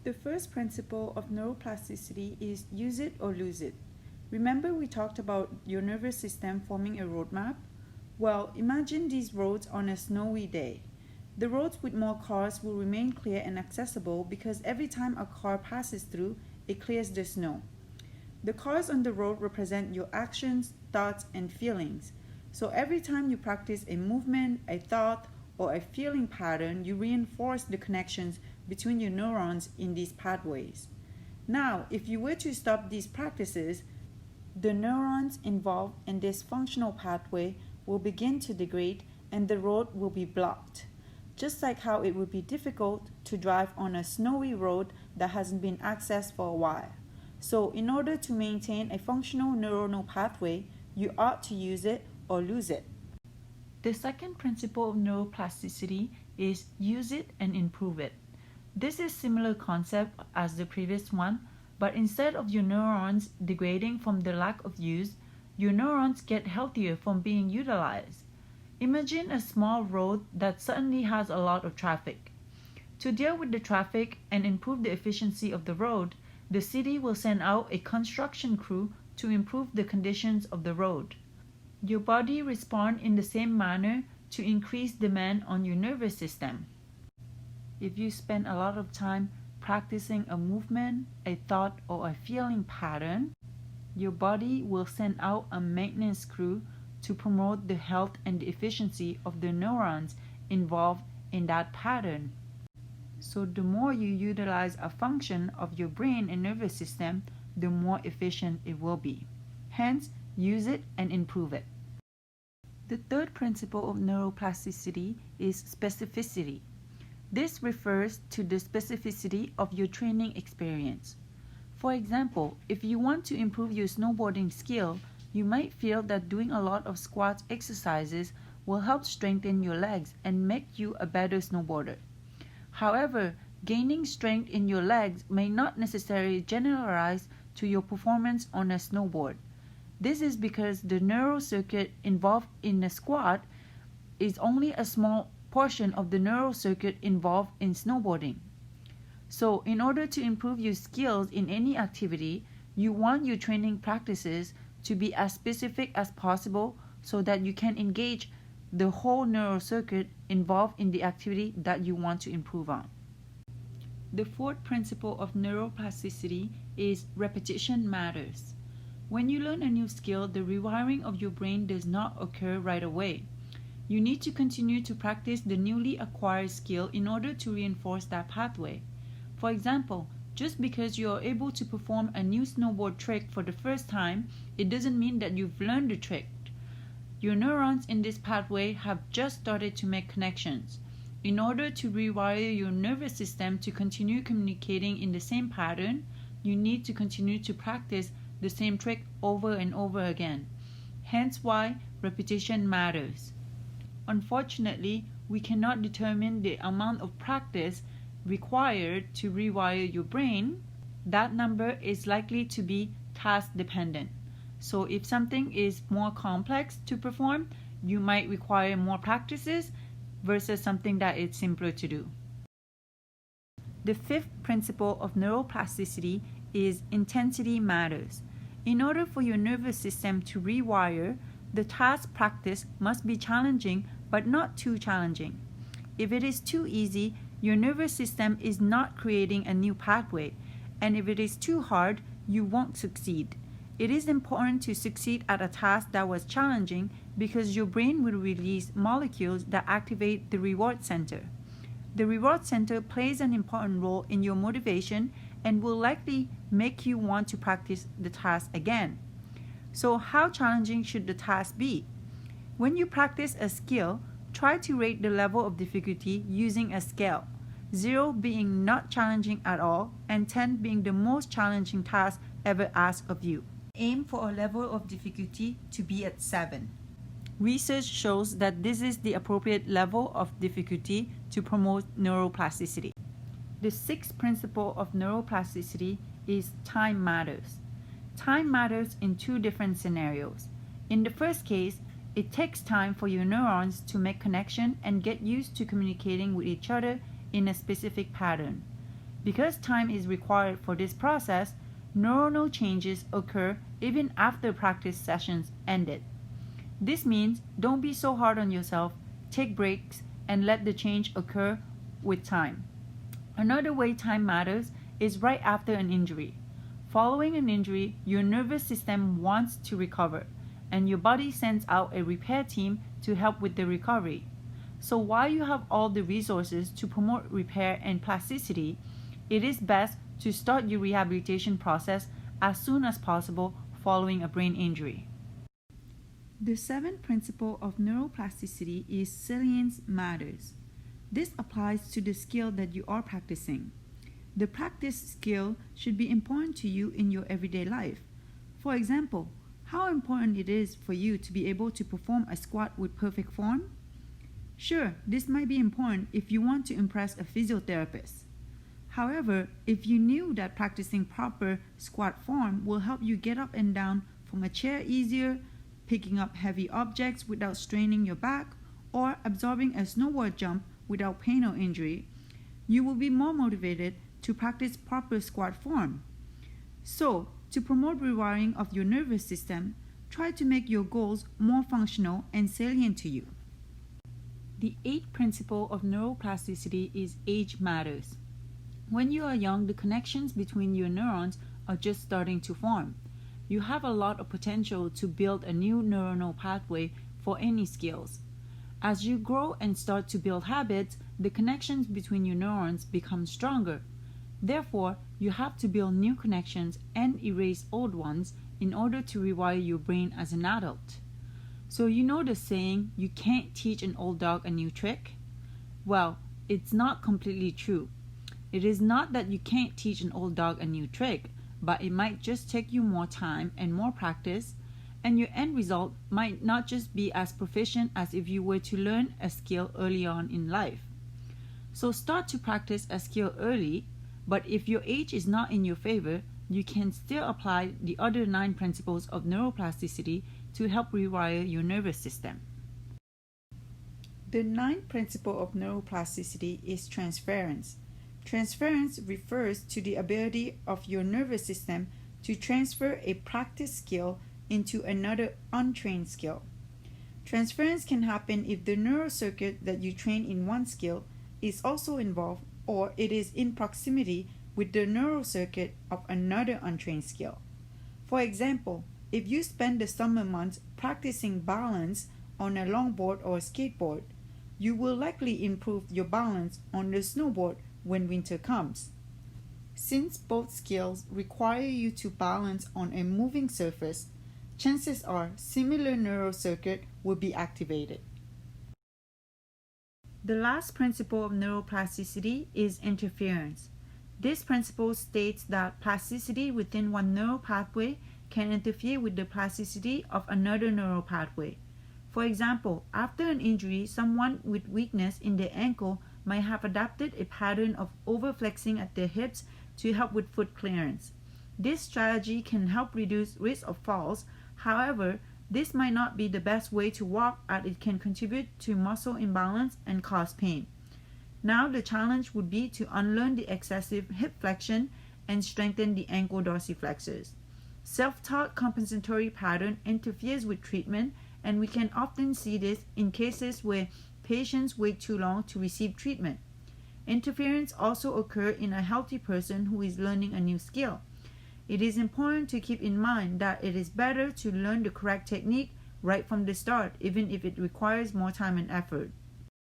The first principle of neuroplasticity is use it or lose it. Remember we talked about your nervous system forming a roadmap? Well, imagine these roads on a snowy day. The roads with more cars will remain clear and accessible because every time a car passes through, it clears the snow. The cars on the road represent your actions, thoughts, and feelings. So every time you practice a movement, a thought, or a feeling pattern, you reinforce the connections between your neurons in these pathways. Now, if you were to stop these practices, the neurons involved in this functional pathway will begin to degrade and the road will be blocked. Just like how it would be difficult to drive on a snowy road that hasn't been accessed for a while. So in order to maintain a functional neuronal pathway, you ought to use it or lose it. The second principle of neuroplasticity is use it and improve it. This is a similar concept as the previous one, but instead of your neurons degrading from the lack of use, your neurons get healthier from being utilized. Imagine a small road that suddenly has a lot of traffic. To deal with the traffic and improve the efficiency of the road, the city will send out a construction crew to improve the conditions of the road. Your body responds in the same manner to increase demand on your nervous system. If you spend a lot of time practicing a movement, a thought, or a feeling pattern, your body will send out a maintenance crew to promote the health and the efficiency of the neurons involved in that pattern. So the more you utilize a function of your brain and nervous system, the more efficient it will be. Hence, use it and improve it. The third principle of neuroplasticity is specificity. This refers to the specificity of your training experience. For example, if you want to improve your snowboarding skill, you might feel that doing a lot of squat exercises will help strengthen your legs and make you a better snowboarder. However, gaining strength in your legs may not necessarily generalize to your performance on a snowboard. This is because the neural circuit involved in a squat is only a small portion of the neural circuit involved in snowboarding. So, in order to improve your skills in any activity, you want your training practices to be as specific as possible so that you can engage the whole neural circuit involved in the activity that you want to improve on. The fourth principle of neuroplasticity is repetition matters. When you learn a new skill, the rewiring of your brain does not occur right away. You need to continue to practice the newly acquired skill in order to reinforce that pathway. For example, just because you are able to perform a new snowboard trick for the first time, it doesn't mean that you've learned the trick. Your neurons in this pathway have just started to make connections. In order to rewire your nervous system to continue communicating in the same pattern, you need to continue to practice the same trick over and over again. Hence why repetition matters. Unfortunately, we cannot determine the amount of practice required to rewire your brain. That number is likely to be task dependent. So if something is more complex to perform, you might require more practices versus something that is simpler to do. The fifth principle of neuroplasticity is intensity matters. In order for your nervous system to rewire, the task practice must be challenging but not too challenging. If it is too easy, your nervous system is not creating a new pathway, and if it is too hard, you won't succeed. It is important to succeed at a task that was challenging because your brain will release molecules that activate the reward center. The reward center plays an important role in your motivation and will likely make you want to practice the task again. So how challenging should the task be? When you practice a skill, try to rate the level of difficulty using a scale, 0 being not challenging at all and 10 being the most challenging task ever asked of you. Aim for a level of difficulty to be at 7. Research shows that this is the appropriate level of difficulty to promote neuroplasticity. The sixth principle of neuroplasticity is time matters. Time matters in two different scenarios. In the first case, it takes time for your neurons to make connection and get used to communicating with each other in a specific pattern. Because time is required for this process, neuronal changes occur even after practice sessions ended. This means don't be so hard on yourself, take breaks, and let the change occur with time. Another way time matters is right after an injury. Following an injury, your nervous system wants to recover, and your body sends out a repair team to help with the recovery. So while you have all the resources to promote repair and plasticity, it is best to start your rehabilitation process as soon as possible following a brain injury. The seventh principle of neuroplasticity is salience matters. This applies to the skill that you are practicing. The practice skill should be important to you in your everyday life. For example, how important it is for you to be able to perform a squat with perfect form? Sure, this might be important if you want to impress a physiotherapist. However, if you knew that practicing proper squat form will help you get up and down from a chair easier, picking up heavy objects without straining your back, or absorbing a snowboard jump without pain or injury, you will be more motivated to practice proper squat form. So, to promote rewiring of your nervous system, try to make your goals more functional and salient to you. The eighth principle of neuroplasticity is age matters. When you are young, the connections between your neurons are just starting to form. You have a lot of potential to build a new neuronal pathway for any skills. As you grow and start to build habits, the connections between your neurons become stronger. Therefore, you have to build new connections and erase old ones in order to rewire your brain as an adult. So you know the saying, you can't teach an old dog a new trick? Well, it's not completely true. It is not that you can't teach an old dog a new trick, but it might just take you more time and more practice, and your end result might not just be as proficient as if you were to learn a skill early on in life. So start to practice a skill early, but if your age is not in your favor, you can still apply the other 9 principles of neuroplasticity to help rewire your nervous system. The 9th principle of neuroplasticity is transference. Transference refers to the ability of your nervous system to transfer a practice skill into another untrained skill. Transference can happen if the neural circuit that you train in one skill is also involved, or it is in proximity with the neural circuit of another untrained skill. For example, if you spend the summer months practicing balance on a longboard or skateboard, you will likely improve your balance on the snowboard when winter comes. Since both skills require you to balance on a moving surface, chances are similar neural circuit will be activated. The last principle of neuroplasticity is interference. This principle states that plasticity within one neural pathway can interfere with the plasticity of another neural pathway. For example, after an injury, someone with weakness in the ankle might have adopted a pattern of overflexing at their hips to help with foot clearance. This strategy can help reduce risk of falls. However, this might not be the best way to walk, as it can contribute to muscle imbalance and cause pain. Now the challenge would be to unlearn the excessive hip flexion and strengthen the ankle dorsiflexors. Self-taught compensatory pattern interferes with treatment, and we can often see this in cases where patients wait too long to receive treatment. Interference also occurs in a healthy person who is learning a new skill. It is important to keep in mind that it is better to learn the correct technique right from the start, even if it requires more time and effort.